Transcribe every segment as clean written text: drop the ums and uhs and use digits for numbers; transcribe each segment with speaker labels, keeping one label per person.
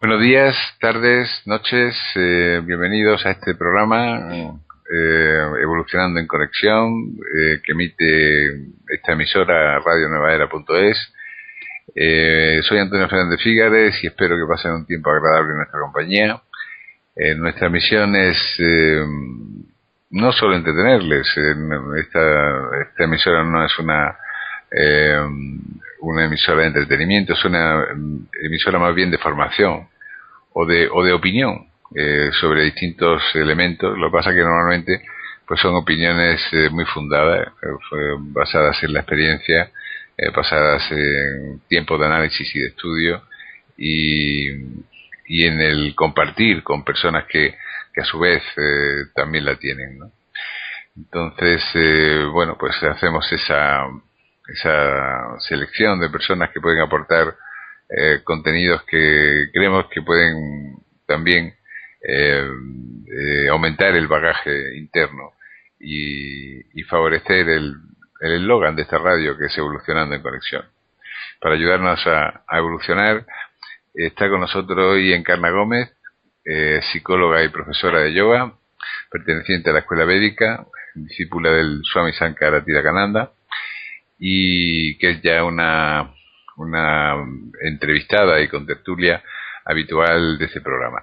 Speaker 1: Buenos días, tardes, noches, bienvenidos a este programa Evolucionando en Conexión, que emite esta emisora radionuevaera.es. Soy Antonio Fernández Fígares y espero que pasen un tiempo agradable en nuestra compañía. Nuestra misión es no solo entretenerles. Esta emisora no es una emisora de entretenimiento, es una emisora más bien de formación o de opinión sobre distintos elementos. Lo que pasa es que normalmente pues son opiniones muy fundadas, basadas en la experiencia, basadas en tiempo de análisis y de estudio, y en el compartir con personas que a su vez también la tienen, ¿no? Entonces, bueno, pues hacemos esa selección de personas que pueden aportar contenidos que creemos que pueden también aumentar el bagaje interno y favorecer el eslogan de esta radio, que es Evolucionando en Conexión. Para ayudarnos a evolucionar, está con nosotros hoy Encarna Gómez, psicóloga y profesora de yoga, perteneciente a la Escuela Védica, discípula del Swami Sankara Tirakananda, y que es ya una entrevistada y contertulia habitual de este programa.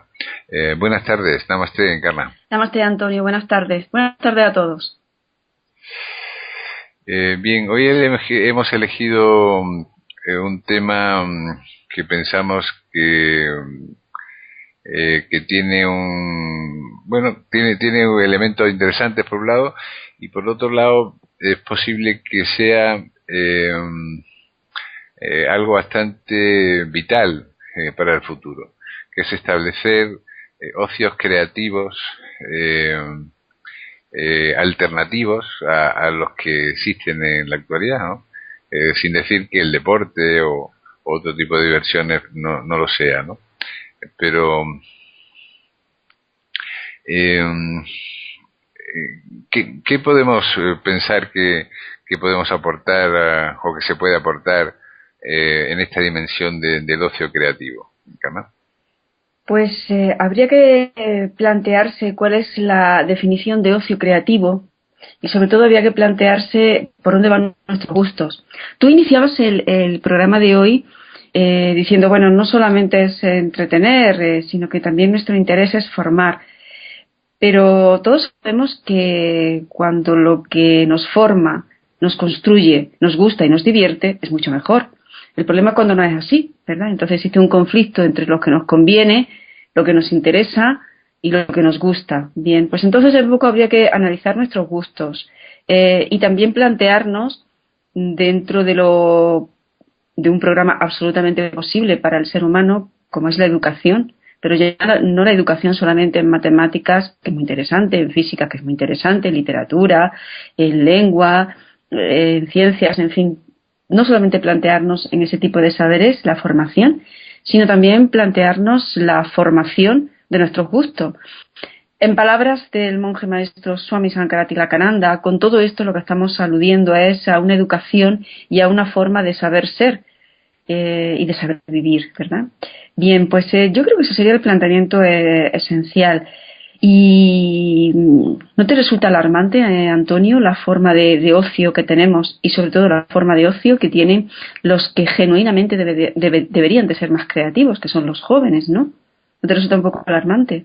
Speaker 1: Buenas tardes, namaste, Encarna.
Speaker 2: Namaste, Antonio, buenas tardes. Buenas tardes a todos.
Speaker 1: Bien, hoy hemos elegido un tema que pensamos que tiene tiene elementos interesantes por un lado, y por otro lado es posible que sea algo bastante vital para el futuro, que es establecer ocios creativos alternativos a los que existen en la actualidad, ¿no? Sin decir que el deporte o otro tipo de diversiones no lo sea, ¿no? Pero ¿qué podemos pensar que podemos aportar o que se puede aportar en esta dimensión del ocio creativo, Carmen?
Speaker 2: Pues habría que plantearse cuál es la definición de ocio creativo, y sobre todo habría que plantearse por dónde van nuestros gustos. Tú iniciabas el programa de hoy diciendo, bueno, no solamente es entretener, sino que también nuestro interés es formar. Pero todos sabemos que cuando lo que nos forma, nos construye, nos gusta y nos divierte, es mucho mejor. El problema es cuando no es así, ¿verdad? Entonces existe un conflicto entre lo que nos conviene, lo que nos interesa y lo que nos gusta. Bien, pues entonces un poco habría que analizar nuestros gustos y también plantearnos dentro de un programa absolutamente posible para el ser humano, como es la educación, pero ya no la educación solamente en matemáticas, que es muy interesante, en física, que es muy interesante, en literatura, en lengua, en ciencias, en fin. No solamente plantearnos en ese tipo de saberes la formación, sino también plantearnos la formación de nuestros gustos. En palabras del monje maestro Swami Sankara Tirakananda, con todo esto lo que estamos aludiendo es a una educación y a una forma de saber ser y de saber vivir, ¿verdad? Bien, pues yo creo que ese sería el planteamiento esencial. ¿Y no te resulta alarmante, Antonio, la forma de ocio que tenemos y sobre todo la forma de ocio que tienen los que genuinamente deberían de ser más creativos, que son los jóvenes, ¿no? ¿No te resulta un poco alarmante?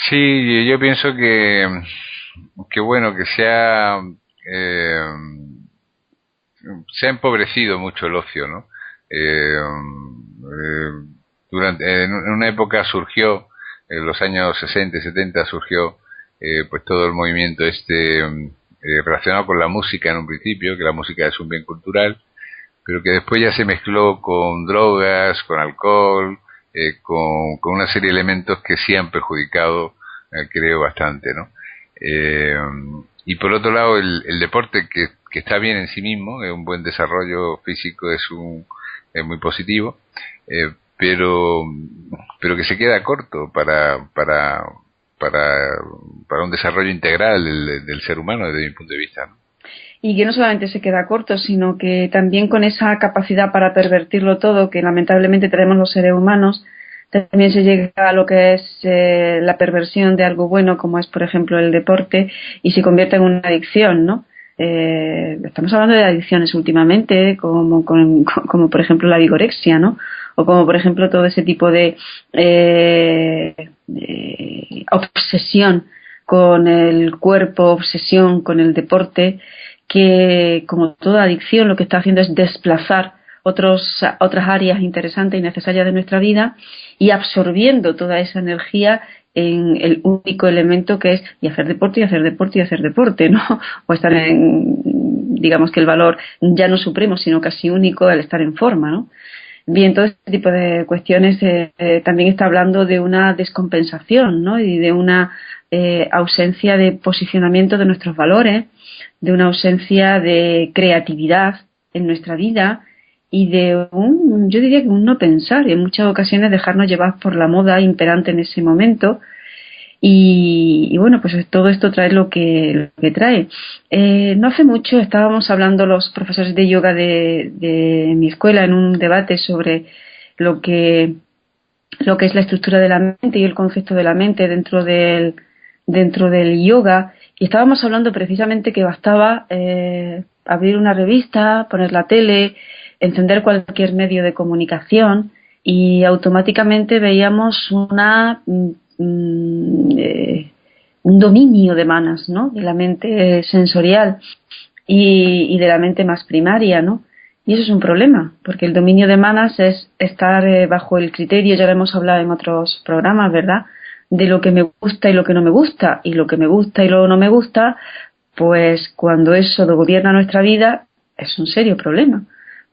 Speaker 1: Sí, yo pienso que bueno, que se ha empobrecido mucho el ocio, ¿no? En una época surgió, en los años 60 y 70 surgió pues todo el movimiento relacionado con la música en un principio, que la música es un bien cultural, pero que después ya se mezcló con drogas, con alcohol, con una serie de elementos que sí han perjudicado, creo, bastante, ¿no? Y por otro lado, el deporte que está bien en sí mismo, un buen desarrollo físico es muy positivo, pero que se queda corto para un desarrollo integral del ser humano desde mi punto de vista, ¿no?
Speaker 2: y que no solamente se queda corto, sino que también con esa capacidad para pervertirlo todo, que lamentablemente tenemos los seres humanos, también se llega a lo que es la perversión de algo bueno, como es, por ejemplo, el deporte, y se convierte en una adicción, ¿no? Estamos hablando de adicciones últimamente, como por ejemplo la vigorexia, ¿no? O como por ejemplo todo ese tipo de obsesión con el cuerpo, obsesión con el deporte, que como toda adicción lo que está haciendo es desplazar otras áreas interesantes y necesarias de nuestra vida y absorbiendo toda esa energía en el único elemento que es y hacer deporte y hacer deporte y hacer deporte, ¿no? O estar digamos que el valor ya no supremo, sino casi único, el estar en forma, ¿no? Bien, todo este tipo de cuestiones también está hablando de una descompensación, ¿no? Y de una ausencia de posicionamiento de nuestros valores, de una ausencia de creatividad en nuestra vida y de yo diría que un no pensar y en muchas ocasiones dejarnos llevar por la moda imperante en ese momento. Y bueno, pues todo esto trae lo que trae. No hace mucho estábamos hablando los profesores de yoga de mi escuela en un debate sobre lo que es la estructura de la mente y el concepto de la mente dentro del yoga, y estábamos hablando precisamente que bastaba abrir una revista, poner la tele, encender cualquier medio de comunicación y automáticamente veíamos un dominio de manas, ¿no? De la mente sensorial y de la mente más primaria, ¿no? Y eso es un problema, porque el dominio de manas es estar bajo el criterio, ya lo hemos hablado en otros programas, ¿verdad?, de lo que me gusta y lo que no me gusta, y lo que me gusta y lo que no me gusta, pues cuando eso gobierna nuestra vida es un serio problema,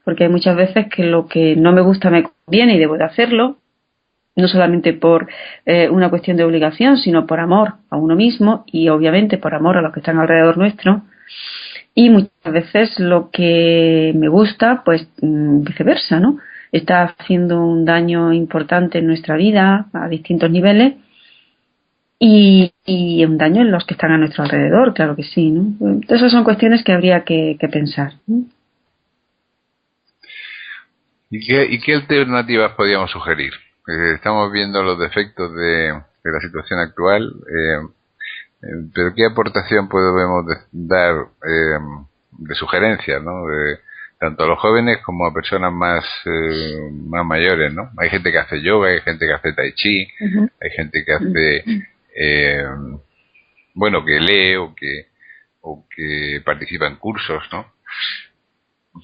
Speaker 2: porque hay muchas veces que lo que no me gusta me conviene y debo de hacerlo, no solamente por una cuestión de obligación, sino por amor a uno mismo y obviamente por amor a los que están alrededor nuestro. Y muchas veces lo que me gusta, pues viceversa, ¿no? Está haciendo un daño importante en nuestra vida a distintos niveles y un daño en los que están a nuestro alrededor, claro que sí, ¿no? Entonces esas son cuestiones que habría que pensar, ¿no?
Speaker 1: ¿Y qué alternativas podríamos sugerir? Estamos viendo los defectos de la situación actual, pero ¿qué aportación podemos dar de sugerencias, ¿no? Tanto a los jóvenes como a personas más mayores, ¿no? Hay gente que hace yoga, hay gente que hace tai chi, uh-huh. Hay gente que hace, bueno, que lee o que participa en cursos, ¿no?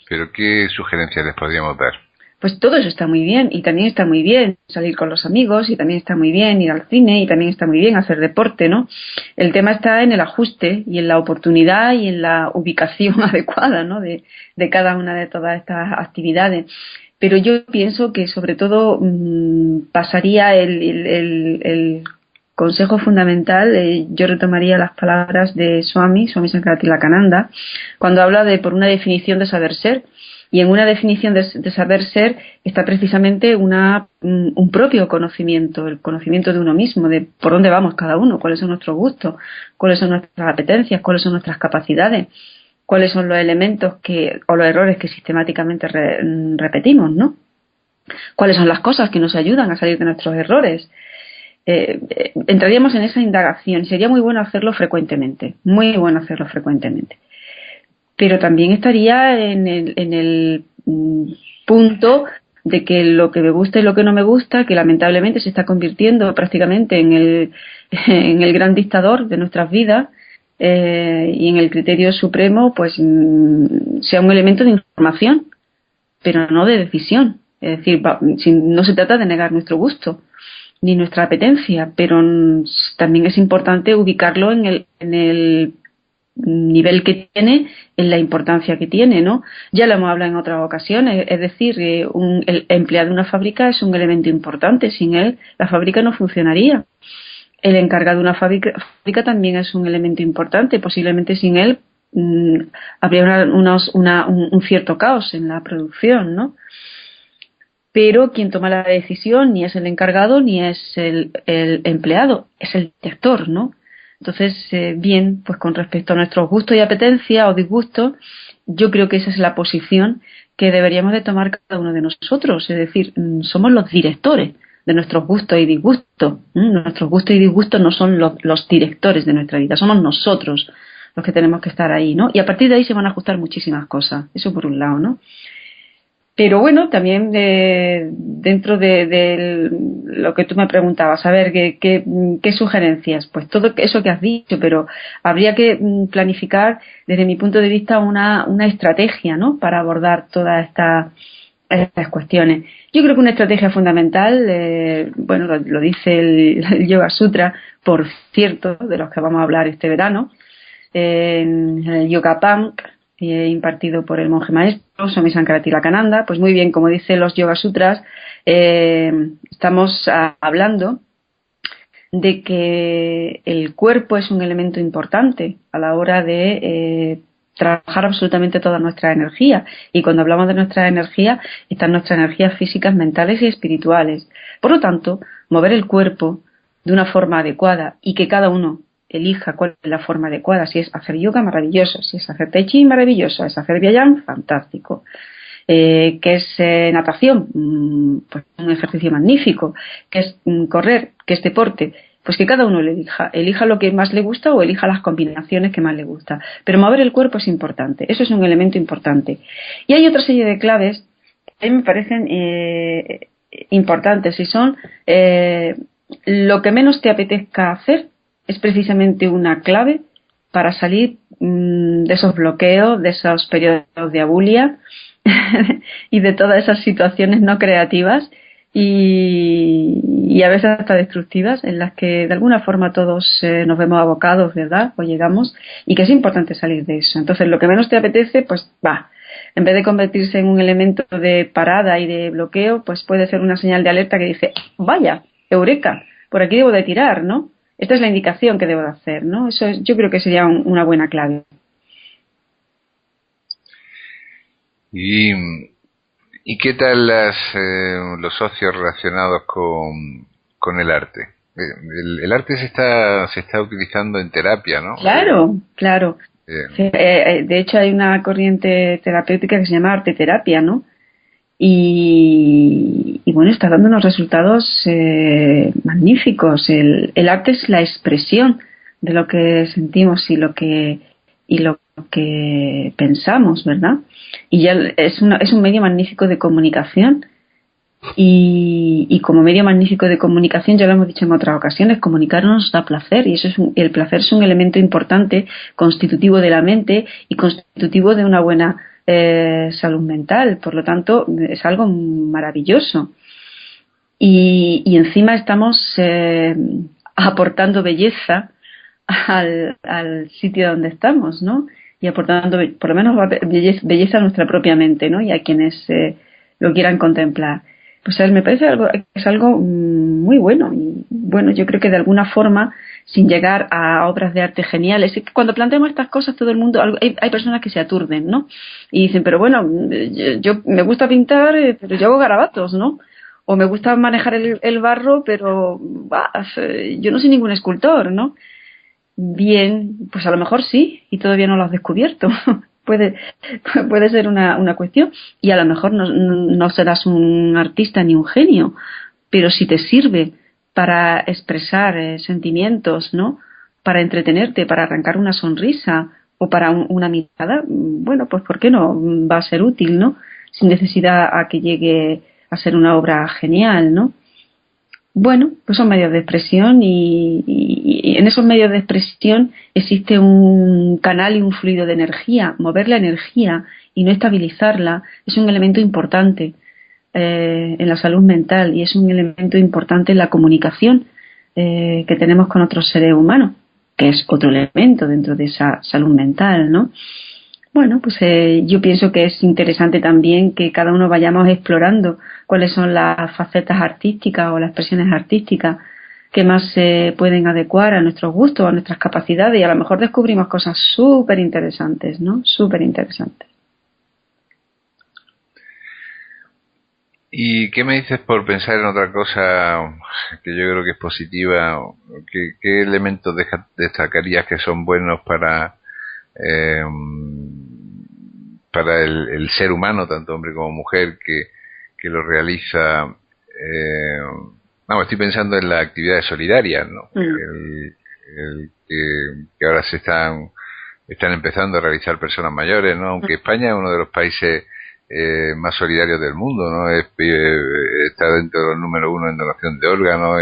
Speaker 1: Pero ¿qué sugerencias les podríamos dar?
Speaker 2: Pues todo eso está muy bien, y también está muy bien salir con los amigos, y también está muy bien ir al cine, y también está muy bien hacer deporte, ¿no? El tema está en el ajuste y en la oportunidad y en la ubicación adecuada, ¿no? De cada una de todas estas actividades. Pero yo pienso que sobre todo pasaría el consejo fundamental, yo retomaría las palabras de Swami Sankara-Tilakananda, cuando habla de por una definición de saber ser. Y en una definición de saber ser está precisamente un propio conocimiento, el conocimiento de uno mismo, de por dónde vamos cada uno, cuáles son nuestros gustos, cuáles son nuestras apetencias, cuáles son nuestras capacidades, cuáles son los elementos o los errores que sistemáticamente repetimos, ¿no? Cuáles son las cosas que nos ayudan a salir de nuestros errores. Entraríamos en esa indagación y sería muy bueno hacerlo frecuentemente, muy bueno hacerlo frecuentemente. Pero también estaría en el punto de que lo que me gusta y lo que no me gusta, que lamentablemente se está convirtiendo prácticamente en el gran dictador de nuestras vidas y en el criterio supremo, pues sea un elemento de información, pero no de decisión. Es decir, no se trata de negar nuestro gusto ni nuestra apetencia, pero también es importante ubicarlo en el nivel que tiene, en la importancia que tiene, ¿no? Ya lo hemos hablado en otras ocasiones, es decir, el empleado de una fábrica es un elemento importante, sin él la fábrica no funcionaría. El encargado de una fábrica también es un elemento importante, posiblemente sin él habría un cierto caos en la producción, ¿no? Pero quien toma la decisión ni es el encargado ni es el empleado, es el director, ¿no? Entonces, bien, pues con respecto a nuestros gustos y apetencias o disgustos, yo creo que esa es la posición que deberíamos de tomar cada uno de nosotros. Es decir, somos los directores de nuestros gustos y disgustos. Nuestros gustos y disgustos no son los directores de nuestra vida, somos nosotros los que tenemos que estar ahí, ¿no? Y a partir de ahí se van a ajustar muchísimas cosas. Eso por un lado, ¿no? Pero bueno, también dentro de lo que tú me preguntabas, a ver, ¿qué sugerencias? Pues todo eso que has dicho, pero habría que planificar, desde mi punto de vista, una estrategia, ¿no? Para abordar todas estas cuestiones. Yo creo que una estrategia fundamental, bueno, lo dice el Yoga Sutra, por cierto, de los que vamos a hablar este verano, en el Yoga Punk, impartido por el monje maestro Swami Sankara-Tilakananda. Pues muy bien, como dicen los Yoga Sutras, estamos hablando de que el cuerpo es un elemento importante a la hora de trabajar absolutamente toda nuestra energía. Y cuando hablamos de nuestra energía, están nuestras energías físicas, mentales y espirituales. Por lo tanto, mover el cuerpo de una forma adecuada y que cada uno elija cuál es la forma adecuada. Si es hacer yoga, maravilloso. Si es hacer tai chi, maravilloso. Es hacer vyayam, fantástico. Que es natación, pues un ejercicio magnífico. Que es correr, que es deporte. Pues que cada uno le elija lo que más le gusta o elija las combinaciones que más le gusta. Pero mover el cuerpo es importante. Eso es un elemento importante. Y hay otra serie de claves que a mí me parecen importantes y son lo que menos te apetezca hacer es precisamente una clave para salir de esos bloqueos, de esos periodos de abulia y de todas esas situaciones no creativas y a veces hasta destructivas en las que de alguna forma todos nos vemos abocados, ¿verdad? O llegamos, y que es importante salir de eso. Entonces, lo que menos te apetece, pues va. En vez de convertirse en un elemento de parada y de bloqueo, pues puede ser una señal de alerta que dice, vaya, eureka, por aquí debo de tirar, ¿no? Esta es la indicación que debo de hacer, ¿no? Eso es, yo creo que sería una buena clave.
Speaker 1: ¿Y qué tal los socios relacionados con el arte? El arte se está utilizando en terapia, ¿no?
Speaker 2: Claro, claro. Sí, de hecho hay una corriente terapéutica que se llama arte terapia, ¿no? Y bueno, está dando unos resultados magníficos. El arte es la expresión de lo que sentimos y lo que pensamos, ¿verdad? Y ya es un medio magnífico de comunicación y como medio magnífico de comunicación, ya lo hemos dicho en otras ocasiones, comunicarnos da placer y eso el placer es un elemento importante constitutivo de la mente y constitutivo de una buena salud mental. Por lo tanto, es algo maravilloso y encima estamos aportando belleza al sitio donde estamos, ¿no? Y aportando por lo menos belleza a nuestra propia mente, ¿no? Y a quienes lo quieran contemplar. Pues me parece algo muy bueno y bueno, yo creo que de alguna forma, sin llegar a obras de arte geniales, es que cuando planteamos estas cosas todo el mundo, hay personas que se aturden, ¿no? Y dicen, pero bueno, yo me gusta pintar, pero yo hago garabatos, ¿no? O me gusta manejar el barro, pero yo no soy ningún escultor, ¿no? Bien, pues a lo mejor sí, y todavía no lo has descubierto. puede ser una cuestión, y a lo mejor no serás un artista ni un genio, pero si te sirve para expresar sentimientos, ¿no? Para entretenerte, para arrancar una sonrisa o para una mirada, bueno, pues ¿por qué no? Va a ser útil, ¿no? Sin necesidad a que llegue a ser una obra genial, ¿no? Bueno, pues son medios de expresión y en esos medios de expresión existe un canal y un fluido de energía. Mover la energía y no estabilizarla es un elemento importante en la salud mental y es un elemento importante en la comunicación que tenemos con otros seres humanos, que es otro elemento dentro de esa salud mental, ¿no? Bueno, pues yo pienso que es interesante también que cada uno vayamos explorando cuáles son las facetas artísticas o las expresiones artísticas que más se pueden adecuar a nuestros gustos, a nuestras capacidades y a lo mejor descubrimos cosas súper interesantes, ¿no? Súper interesantes.
Speaker 1: ¿Y qué me dices por pensar en otra cosa que yo creo que es positiva? ¿Qué elementos destacarías que son buenos eh, para el ser humano, tanto hombre como mujer, que lo realiza? Eh, Vamos, estoy pensando en las actividades solidarias, ¿no?
Speaker 2: Mm,
Speaker 1: Que ahora están empezando a realizar personas mayores, ¿no? Aunque España es uno de los países más solidarios del mundo, ¿no? Está dentro del número uno en donación de órganos,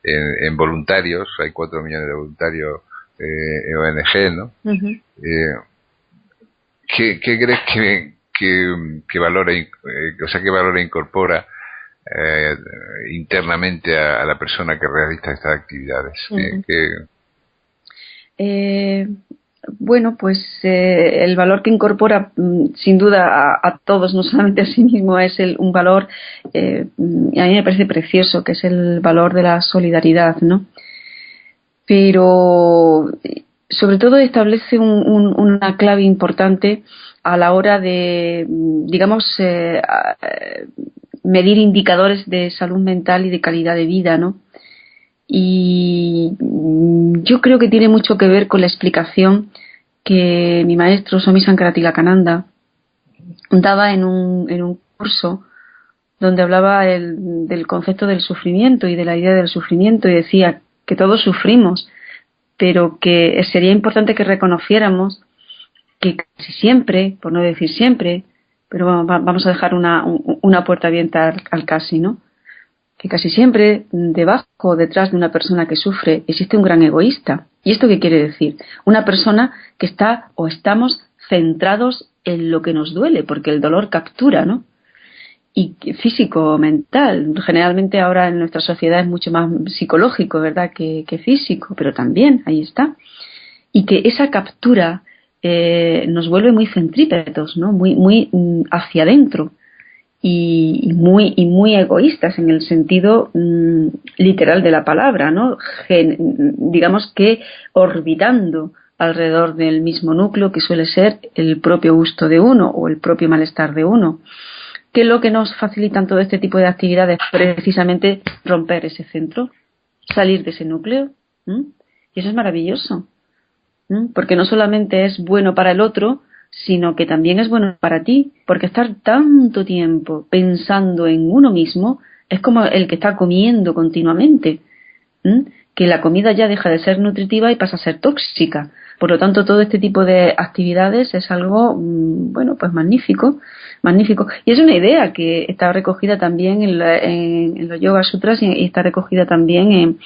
Speaker 1: en voluntarios, hay 4 millones de voluntarios en ONG, ¿no?
Speaker 2: ujú.
Speaker 1: Eh, ¿Qué crees que valora, o sea, qué valora incorpora eh, internamente a la persona que realiza estas actividades?
Speaker 2: Ujú. Eh, bueno, pues el valor que incorpora sin duda a todos, no solamente a sí mismo, es un valor, y a mí me parece precioso, que es el valor de la solidaridad, ¿no? Pero sobre todo establece una clave importante a la hora de, digamos, medir indicadores de salud mental y de calidad de vida, ¿no? Y yo creo que tiene mucho que ver con la explicación que mi maestro Swami Sankara-Tilakananda daba en un curso donde hablaba del concepto del sufrimiento y de la idea del sufrimiento, y decía que todos sufrimos, pero que sería importante que reconociéramos que casi siempre, por no decir siempre, pero vamos a dejar una puerta abierta al casi, ¿no? Que casi siempre debajo o detrás de una persona que sufre existe un gran egoísta. ¿Y esto qué quiere decir? Una persona que está o estamos centrados en lo que nos duele, porque el dolor captura, ¿no? Y físico o mental. Generalmente ahora en nuestra sociedad es mucho más psicológico, ¿verdad?, que físico, pero también ahí está. Y que esa captura nos vuelve muy centrípetos, ¿no? Muy hacia adentro y muy egoístas en el sentido literal de la palabra, ¿no? Digamos que orbitando alrededor del mismo núcleo que suele ser el propio gusto de uno o el propio malestar de uno. ¿Qué es lo que nos facilitan todo este tipo de actividades? Precisamente romper ese centro, salir de ese núcleo. Y eso es maravilloso, porque no solamente es bueno para el otro, sino que también es bueno para ti, porque estar tanto tiempo pensando en uno mismo es como el que está comiendo continuamente, que la comida ya deja de ser nutritiva y pasa a ser tóxica. Por lo tanto, todo este tipo de actividades es algo, bueno, pues magnífico, magnífico. Y es una idea que está recogida también en los Yoga Sutras y está recogida también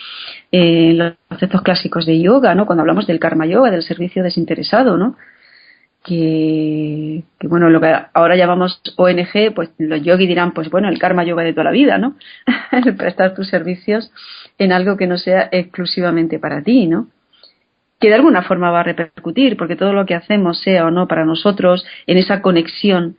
Speaker 2: en los conceptos clásicos de yoga, ¿no? Cuando hablamos del karma yoga, del servicio desinteresado, ¿no? Que bueno, lo que ahora llamamos ONG, pues los yogis dirán, pues bueno, el karma yoga de toda la vida, ¿no? El prestar tus servicios en algo que no sea exclusivamente para ti, ¿no? Que de alguna forma va a repercutir, porque todo lo que hacemos, sea o no para nosotros, en esa conexión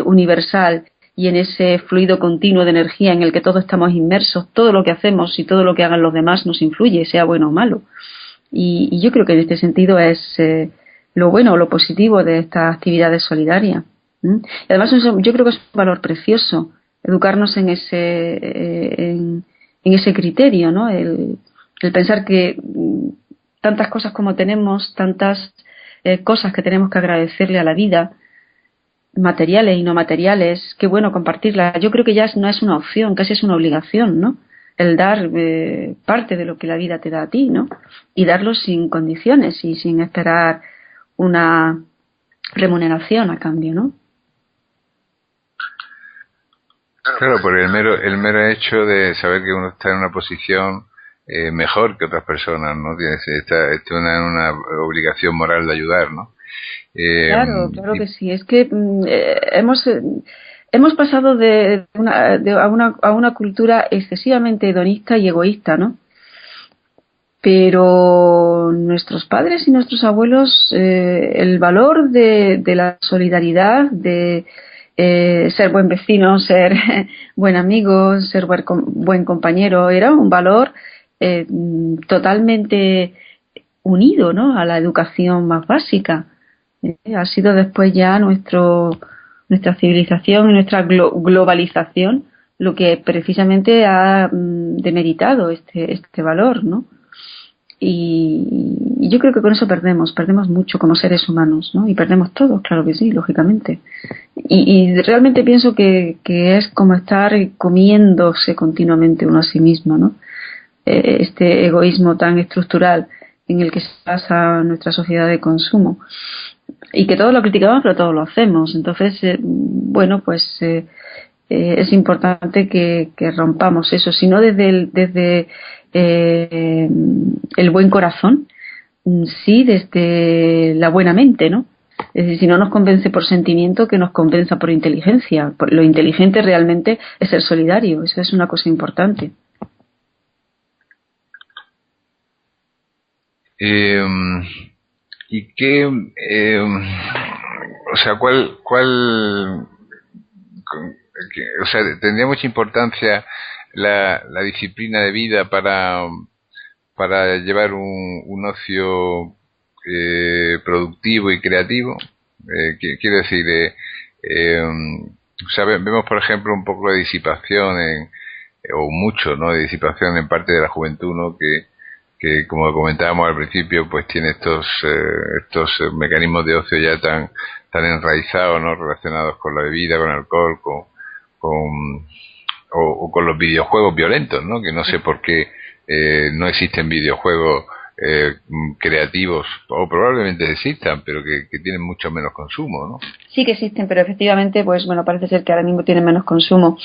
Speaker 2: universal y en ese fluido continuo de energía en el que todos estamos inmersos, todo lo que hacemos y todo lo que hagan los demás nos influye, sea bueno o malo. Y yo creo que en este sentido es lo bueno o lo positivo de estas actividades solidarias. Y además yo creo que es un valor precioso educarnos en ese criterio, ¿no? El pensar que tantas cosas como tenemos, tantas cosas que tenemos que agradecerle a la vida, materiales y no materiales, qué bueno compartirlas. Yo creo que ya no es una opción, casi es una obligación, ¿no? El dar parte de lo que la vida te da a ti, ¿no? Y darlo sin condiciones y sin esperar una remuneración a cambio, ¿no?
Speaker 1: Claro, por el mero hecho de saber que uno está en una posición mejor que otras personas, ¿no? Está una obligación moral de ayudar, ¿no? Eh,
Speaker 2: Claro, claro
Speaker 1: y
Speaker 2: que sí. Es que hemos pasado a una cultura excesivamente hedonista y egoísta, ¿no? Pero nuestros padres y nuestros abuelos, el valor de la solidaridad, de ser buen vecino, ser buen amigo, ser buen compañero, era un valor totalmente unido, ¿no?, a la educación más básica. Ha sido después ya nuestra civilización y nuestra globalización lo que precisamente ha demeritado este valor, ¿no? Y yo creo que con eso perdemos mucho como seres humanos, ¿no? Y perdemos todos, claro que sí, lógicamente. Y realmente pienso que es como estar comiéndose continuamente uno a sí mismo, ¿no? Este egoísmo tan estructural en el que se basa nuestra sociedad de consumo. Y que todos lo criticamos, pero todos lo hacemos. Entonces, bueno, pues es importante que rompamos eso, sino desde el buen corazón, sí, desde la buena mente, ¿no? Es decir, si no nos convence por sentimiento, que nos convenza por inteligencia. Lo inteligente realmente es ser solidario, eso es una cosa importante.
Speaker 1: ¿Y qué, o sea, o sea, tendría mucha importancia la disciplina de vida para llevar un ocio productivo y creativo? Quiero decir, o sea, vemos por ejemplo un poco de disipación o mucho, ¿no?, de disipación en parte de la juventud, ¿no?, que como comentábamos al principio, pues tiene estos mecanismos de ocio ya tan enraizados, ¿no?, relacionados con la bebida, con el alcohol, con o con los videojuegos violentos, ¿no?, que no sé por qué no existen videojuegos creativos, o probablemente existan, pero que tienen mucho menos consumo, ¿no?
Speaker 2: Sí que existen, pero efectivamente, pues bueno, parece ser que ahora mismo tienen menos consumo.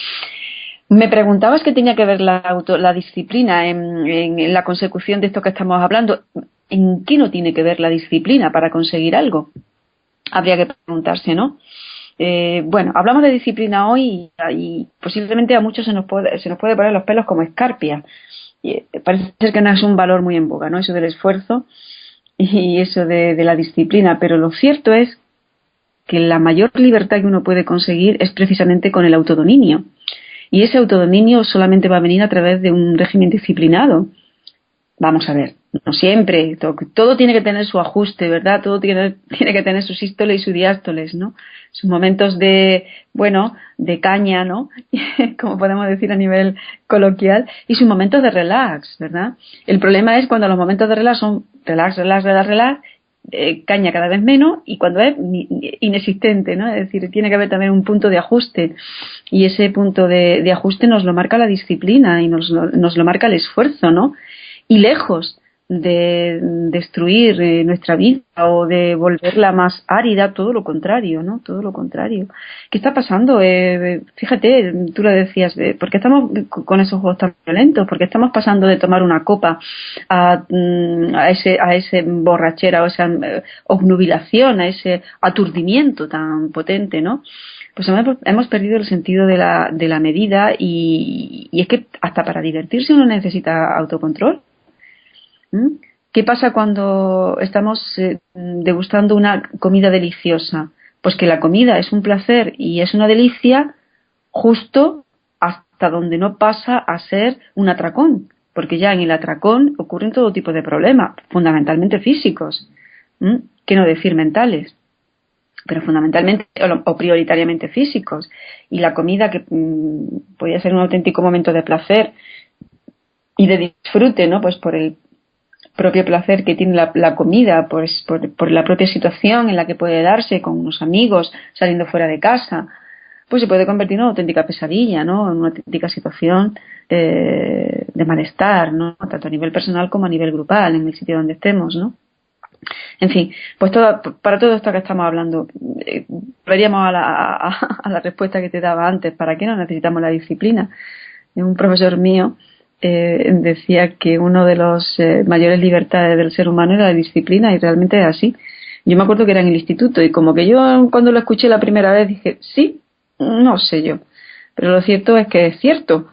Speaker 2: Me preguntabas qué tenía que ver la disciplina en la consecución de esto que estamos hablando. ¿En qué no tiene que ver la disciplina para conseguir algo? Habría que preguntarse, ¿no? Bueno, hablamos de disciplina hoy y posiblemente a muchos se nos puede poner los pelos como escarpia. Y parece ser que no es un valor muy en boga, ¿no? Eso del esfuerzo y eso de la disciplina. Pero lo cierto es que la mayor libertad que uno puede conseguir es precisamente con el autodominio. Y ese autodominio solamente va a venir a través de un régimen disciplinado. Vamos a ver, no siempre, todo tiene que tener su ajuste, ¿verdad? Todo tiene que tener su sístole y su diástoles, ¿no? Sus momentos de caña, ¿no? Como podemos decir a nivel coloquial, y sus momentos de relax, ¿verdad? El problema es cuando los momentos de relax son relax, caña cada vez menos, y cuando es inexistente, ¿no? Es decir, tiene que haber también un punto de ajuste, y ese punto de ajuste nos lo marca la disciplina y nos lo marca el esfuerzo, ¿no? Y lejos de destruir nuestra vida o de volverla más árida, todo lo contrario, ¿no? Todo lo contrario. ¿Qué está pasando? Fíjate, tú lo decías, ¿por qué estamos con esos juegos tan violentos? ¿Por qué estamos pasando de tomar una copa a ese borrachera o esa obnubilación, a ese aturdimiento tan potente, ¿no? Pues hemos perdido el sentido de la medida y es que hasta para divertirse uno necesita autocontrol. ¿Qué pasa cuando estamos degustando una comida deliciosa? Pues que la comida es un placer y es una delicia justo hasta donde no pasa a ser un atracón, porque ya en el atracón ocurren todo tipo de problemas, fundamentalmente físicos, que no decir mentales, pero fundamentalmente o prioritariamente físicos. Y la comida, que podría ser un auténtico momento de placer y de disfrute, ¿no? Pues por el propio placer que tiene la comida, pues por la propia situación en la que puede darse con unos amigos, saliendo fuera de casa, pues se puede convertir en una auténtica pesadilla, ¿no? En una auténtica situación de malestar, ¿no? Tanto a nivel personal como a nivel grupal, en el sitio donde estemos, ¿no? En fin, pues para todo esto que estamos hablando, volveríamos a la respuesta que te daba antes. ¿Para qué no necesitamos la disciplina? Un profesor mío decía que uno de los mayores libertades del ser humano era la disciplina, y realmente es así. Yo me acuerdo que era en el instituto y como que yo cuando lo escuché la primera vez dije, sí, no sé yo, pero lo cierto es que es cierto.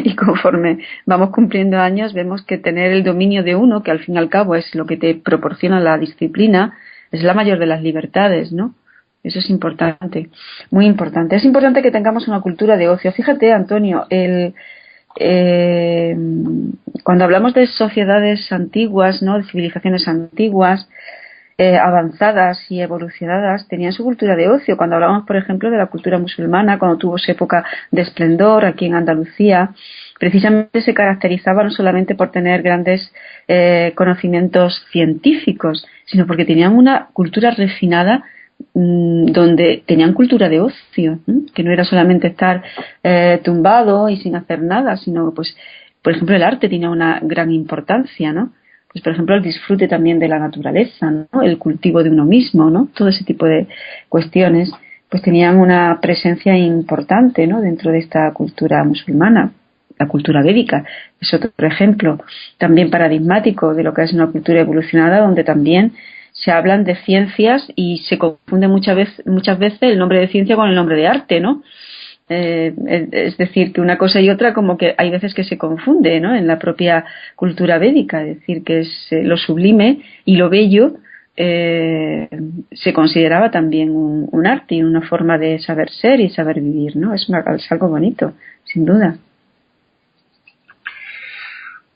Speaker 2: Y conforme vamos cumpliendo años vemos que tener el dominio de uno, que al fin y al cabo es lo que te proporciona la disciplina, es la mayor de las libertades, ¿no? Eso es importante, muy importante. Es importante que tengamos una cultura de ocio. Fíjate, Antonio, cuando hablamos de sociedades antiguas, ¿no?, de civilizaciones antiguas, avanzadas y evolucionadas tenían su cultura de ocio. Cuando hablamos, por ejemplo, de la cultura musulmana, cuando tuvo su época de esplendor aquí en Andalucía, precisamente se caracterizaba no solamente por tener grandes conocimientos científicos, sino porque tenían una cultura refinada, donde tenían cultura de ocio, que no era solamente estar tumbado y sin hacer nada, sino, pues, por ejemplo, el arte tenía una gran importancia, ¿no? Pues, por ejemplo, el disfrute también de la naturaleza, ¿no? El cultivo de uno mismo, ¿no? Todo ese tipo de cuestiones, pues tenían una presencia importante, ¿no? Dentro de esta cultura musulmana. La cultura védica es otro ejemplo también paradigmático de lo que es una cultura evolucionada, donde también se hablan de ciencias y se confunde muchas veces el nombre de ciencia con el nombre de arte, ¿no? Es decir, que una cosa y otra como que hay veces que se confunde, ¿no? En la propia cultura védica, es decir, que es lo sublime y lo bello se consideraba también un arte y una forma de saber ser y saber vivir, ¿no? Es algo bonito, sin duda.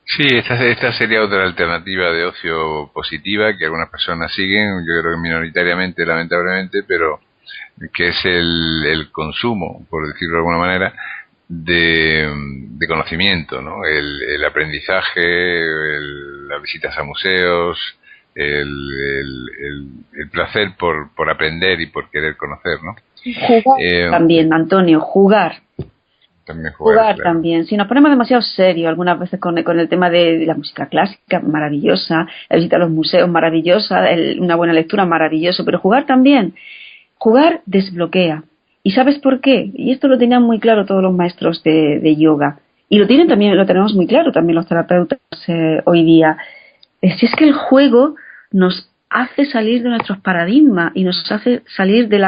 Speaker 1: Sí, esta sería otra alternativa de ocio positiva que algunas personas siguen, yo creo que minoritariamente, lamentablemente, pero que es el consumo, por decirlo de alguna manera, de conocimiento, ¿no? El aprendizaje, las visitas a museos, el placer por aprender y por querer conocer, ¿no?
Speaker 2: Jugar también, Antonio, jugar.
Speaker 1: También jugar, claro.
Speaker 2: También. Si nos ponemos demasiado serios algunas veces con el tema de la música clásica, maravillosa, la visita a los museos, maravillosa, una buena lectura, maravilloso, pero jugar también. Jugar desbloquea. ¿Y sabes por qué? Y esto lo tenían muy claro todos los maestros de yoga. Y lo tenemos muy claro también los terapeutas hoy día. Si es que el juego nos hace salir de nuestros paradigmas y nos hace salir del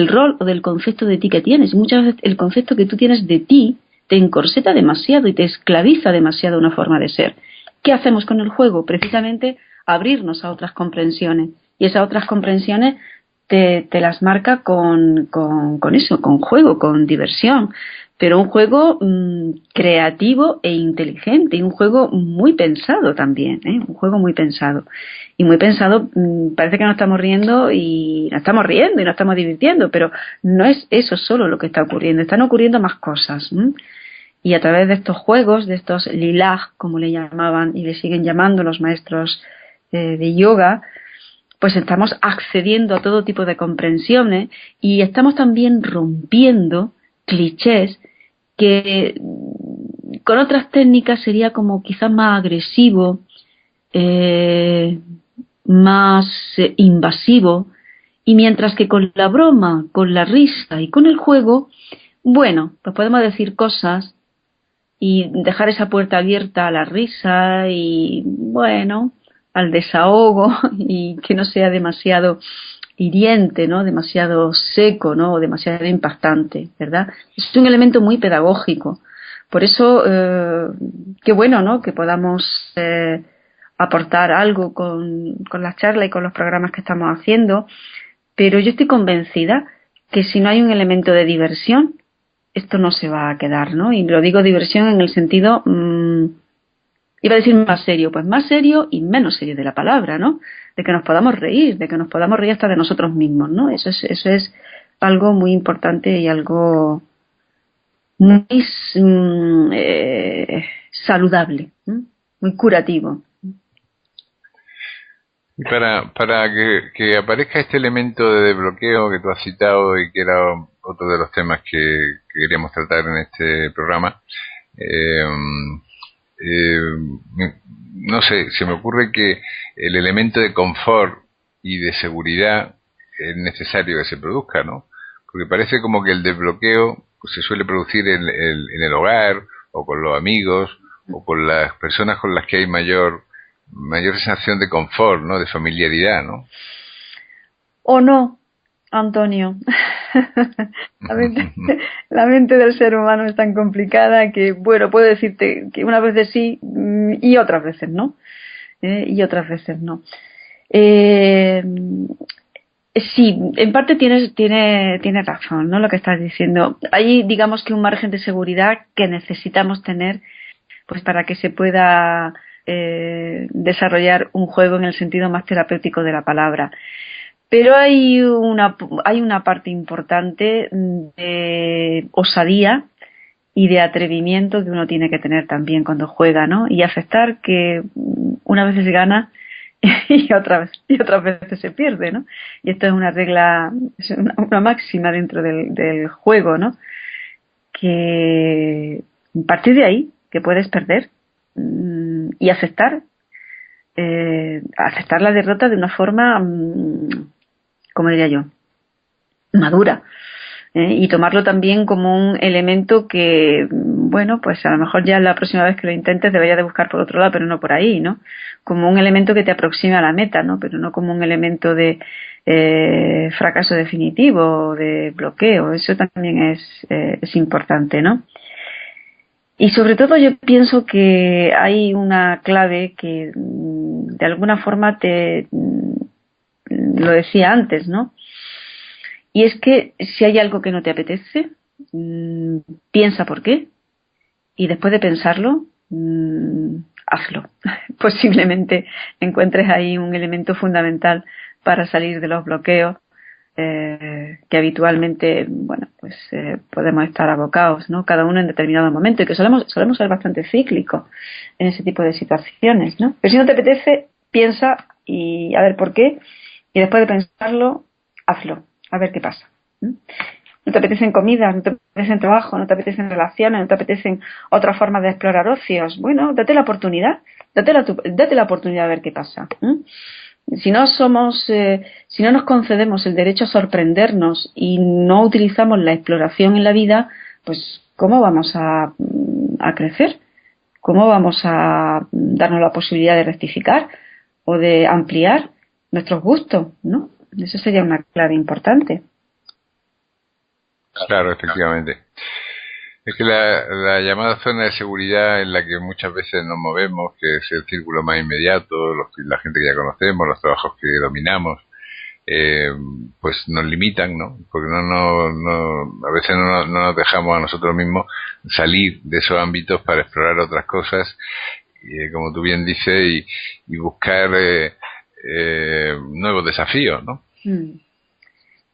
Speaker 2: rol o del concepto de ti que tienes. Muchas veces el concepto que tú tienes de ti te encorseta demasiado y te esclaviza demasiado una forma de ser. ¿Qué hacemos con el juego? Precisamente abrirnos a otras comprensiones. Y esas otras comprensiones te las marca con eso, con juego, con diversión. Pero un juego creativo e inteligente, y un juego muy pensado también, un juego muy pensado. Y muy pensado, parece que nos estamos riendo y nos estamos divirtiendo, pero no es eso solo lo que está ocurriendo, están ocurriendo más cosas. Y a través de estos juegos, de estos lilaj, como le llamaban y le siguen llamando los maestros de yoga, pues estamos accediendo a todo tipo de comprensiones y estamos también rompiendo clichés que con otras técnicas sería como quizás más agresivo, más invasivo, y mientras que con la broma, con la risa y con el juego, bueno, pues podemos decir cosas y dejar esa puerta abierta a la risa y, bueno, al desahogo, y que no sea demasiado hiriente, ¿no? Demasiado seco, ¿no? O demasiado impactante, ¿verdad? Es un elemento muy pedagógico. Por eso, qué bueno, ¿no? Que podamos aportar algo con las charlas y con los programas que estamos haciendo, pero yo estoy convencida que si no hay un elemento de diversión, esto no se va a quedar, ¿no? Y lo digo diversión en el sentido, iba a decir más serio, pues más serio y menos serio de la palabra, ¿no? De que nos podamos reír hasta de nosotros mismos, ¿no? Eso es algo muy importante y algo muy saludable, muy curativo.
Speaker 1: Y para que aparezca este elemento de desbloqueo que tú has citado y que era otro de los temas que queríamos tratar en este programa, no sé, se me ocurre que el elemento de confort y de seguridad es necesario que se produzca, ¿no? Porque parece como que el desbloqueo pues, se suele producir en el hogar o con los amigos o con las personas con las que hay mayor sensación de confort, ¿no? De familiaridad, ¿no?
Speaker 2: O no, Antonio. La mente del ser humano es tan complicada que, bueno, puedo decirte que unas veces sí y otras veces no. Sí, en parte tienes razón, ¿no? Lo que estás diciendo. Hay, digamos que un margen de seguridad que necesitamos tener, pues para que se pueda desarrollar un juego en el sentido más terapéutico de la palabra. Pero hay una parte importante de osadía y de atrevimiento que uno tiene que tener también cuando juega, ¿no? Y aceptar que una vez se gana y otras veces se pierde, ¿no? Y esto es una regla, es una máxima dentro del juego, ¿no? Que a partir de ahí que puedes perder y aceptar la derrota de una forma, como diría yo, madura. Y tomarlo también como un elemento que, bueno, pues a lo mejor ya la próxima vez que lo intentes deberías de buscar por otro lado, pero no por ahí, ¿no? Como un elemento que te aproxime a la meta, ¿no? Pero no como un elemento de fracaso definitivo o de bloqueo. Eso también es importante, ¿no? Y sobre todo yo pienso que hay una clave que de alguna forma lo decía antes, ¿no? Y es que si hay algo que no te apetece, piensa por qué y después de pensarlo, hazlo. Posiblemente encuentres ahí un elemento fundamental para salir de los bloqueos que habitualmente, bueno, pues podemos estar abocados, ¿no? Cada uno en determinado momento y que solemos ser bastante cíclicos en ese tipo de situaciones, ¿no? Pero si no te apetece, piensa y a ver por qué y después de pensarlo, hazlo. A ver qué pasa. No te apetecen comidas, no te apetecen trabajo, no te apetecen relaciones, no te apetecen otras formas de explorar ocios. Bueno, date la oportunidad, date la oportunidad de ver qué pasa. Si no nos concedemos el derecho a sorprendernos y no utilizamos la exploración en la vida, pues ¿cómo vamos a crecer? ¿Cómo vamos a darnos la posibilidad de rectificar o de ampliar nuestros gustos, ¿no? Eso sería una clave importante.
Speaker 1: Claro, efectivamente. Es que la llamada zona de seguridad en la que muchas veces nos movemos, que es el círculo más inmediato, la gente que ya conocemos, los trabajos que dominamos, pues nos limitan, ¿no? Porque a veces no nos dejamos a nosotros mismos salir de esos ámbitos para explorar otras cosas, como tú bien dices, y buscar nuevos desafíos, ¿no?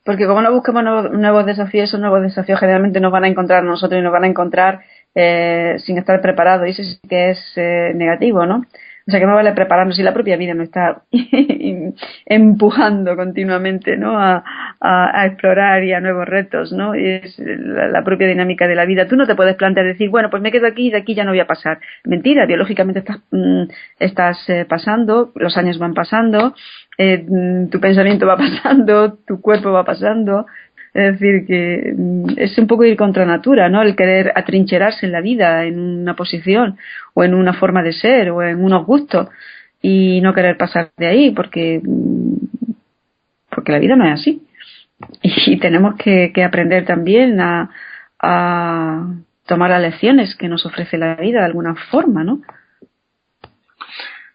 Speaker 2: Porque como no busquemos nuevos desafíos, esos nuevos desafíos generalmente nos van a encontrar a nosotros y nos van a encontrar sin estar preparados, y eso sí que es negativo, ¿no? O sea, que no vale prepararnos si la propia vida nos está empujando continuamente, ¿no? A explorar y a nuevos retos, ¿no? Y es la propia dinámica de la vida. Tú no te puedes plantear decir, bueno, pues me quedo aquí y de aquí ya no voy a pasar. Mentira, biológicamente estás pasando, los años van pasando, tu pensamiento va pasando, tu cuerpo va pasando. Es decir, que es un poco ir contra natura, ¿no? El querer atrincherarse en la vida, en una posición, o en una forma de ser, o en unos gustos, y no querer pasar de ahí, porque la vida no es así. Y tenemos que aprender también a tomar las lecciones que nos ofrece la vida de alguna forma, ¿no?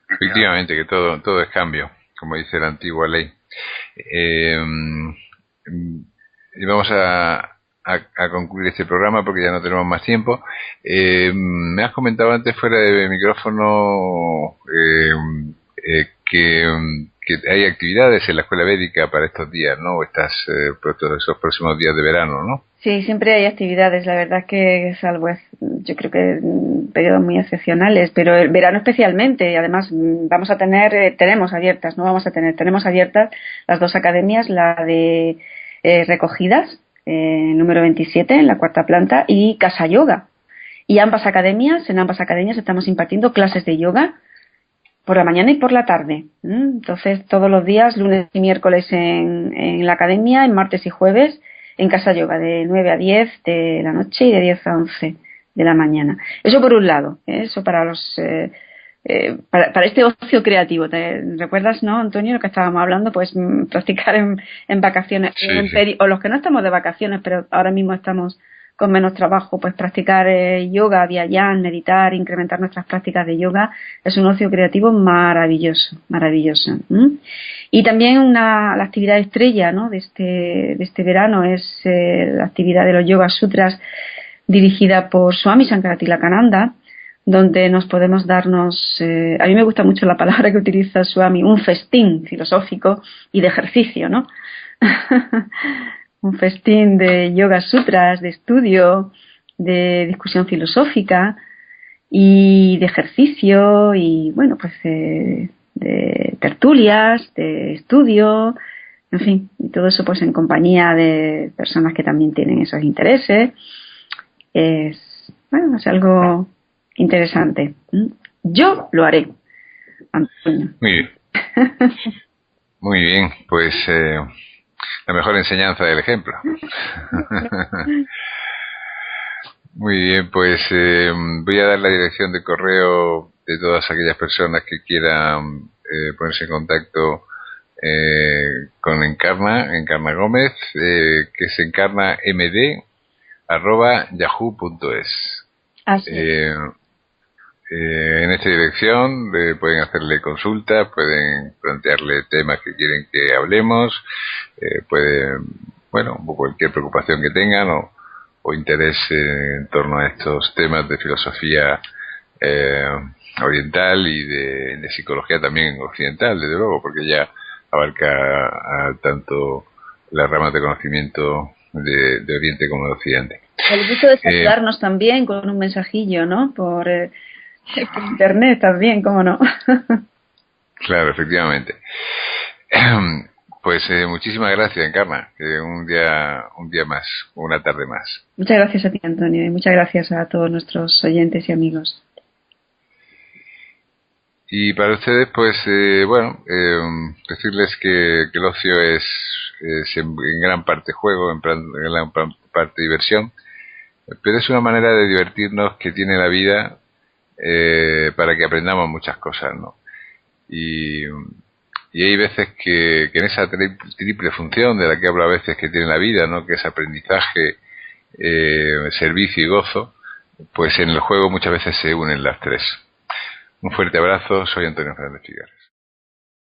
Speaker 1: Efectivamente, que todo es cambio, como dice la antigua ley. Y vamos a concluir este programa porque ya no tenemos más tiempo. Me has comentado antes fuera de micrófono que hay actividades en la escuela védica para estos días, ¿no? Esos próximos días de verano, ¿no?
Speaker 2: Sí, siempre hay actividades. La verdad es que salvo yo creo que periodos muy excepcionales, pero el verano especialmente. Y además tenemos abiertas las dos academias, la de recogidas, número 27 en la cuarta planta, y Casa Yoga. Y en ambas academias estamos impartiendo clases de yoga por la mañana y por la tarde. Entonces, todos los días, lunes y miércoles en la academia, en martes y jueves en Casa Yoga, de 9 a 10 de la noche y de 10 a 11 de la mañana. Eso por un lado, eso para los para este ocio creativo. ¿Te recuerdas, no, Antonio, lo que estábamos hablando? Pues practicar en vacaciones, sí. O los que no estamos de vacaciones, pero ahora mismo estamos con menos trabajo, pues practicar yoga, viayán, meditar, incrementar nuestras prácticas de yoga, es un ocio creativo maravilloso. Y también la actividad estrella, ¿no?, de este verano es la actividad de los Yoga Sutras, dirigida por Swami Sankara Tilakananda, donde nos podemos darnos, a mí me gusta mucho la palabra que utiliza Swami, un festín filosófico y de ejercicio, ¿no? Un festín de yoga sutras, de estudio, de discusión filosófica y de ejercicio y, bueno, pues de tertulias, de estudio, en fin, y todo eso pues en compañía de personas que también tienen esos intereses. Bueno, es algo interesante. Yo lo haré, Antonio.
Speaker 1: Muy bien. Muy bien, pues la mejor enseñanza del ejemplo. Muy bien, pues voy a dar la dirección de correo de todas aquellas personas que quieran ponerse en contacto con Encarna Gómez, que es encarnamd@yahoo.es. En esta dirección pueden hacerle consultas, pueden plantearle temas que quieren que hablemos, pueden, bueno, cualquier preocupación que tengan o interés en torno a estos temas de filosofía oriental y de psicología también occidental, desde luego, porque ya abarca a tanto las ramas de conocimiento de Oriente como de Occidente.
Speaker 2: El gusto de saludarnos también con un mensajillo, ¿no? Por internet también, ¿cómo no?
Speaker 1: Claro, efectivamente. Pues muchísimas gracias, Encarna, que un día más, una tarde más.
Speaker 2: Muchas gracias a ti, Antonio, y muchas gracias a todos nuestros oyentes y amigos.
Speaker 1: Y para ustedes, pues, decirles que el ocio es en gran parte juego, en gran parte diversión, pero es una manera de divertirnos que tiene la vida para que aprendamos muchas cosas, ¿no? Y hay veces que en esa triple función de la que hablo a veces que tiene la vida, ¿no? Que es aprendizaje, servicio y gozo, pues en el juego muchas veces se unen las tres. Un fuerte abrazo, soy Antonio Fernández Figueres.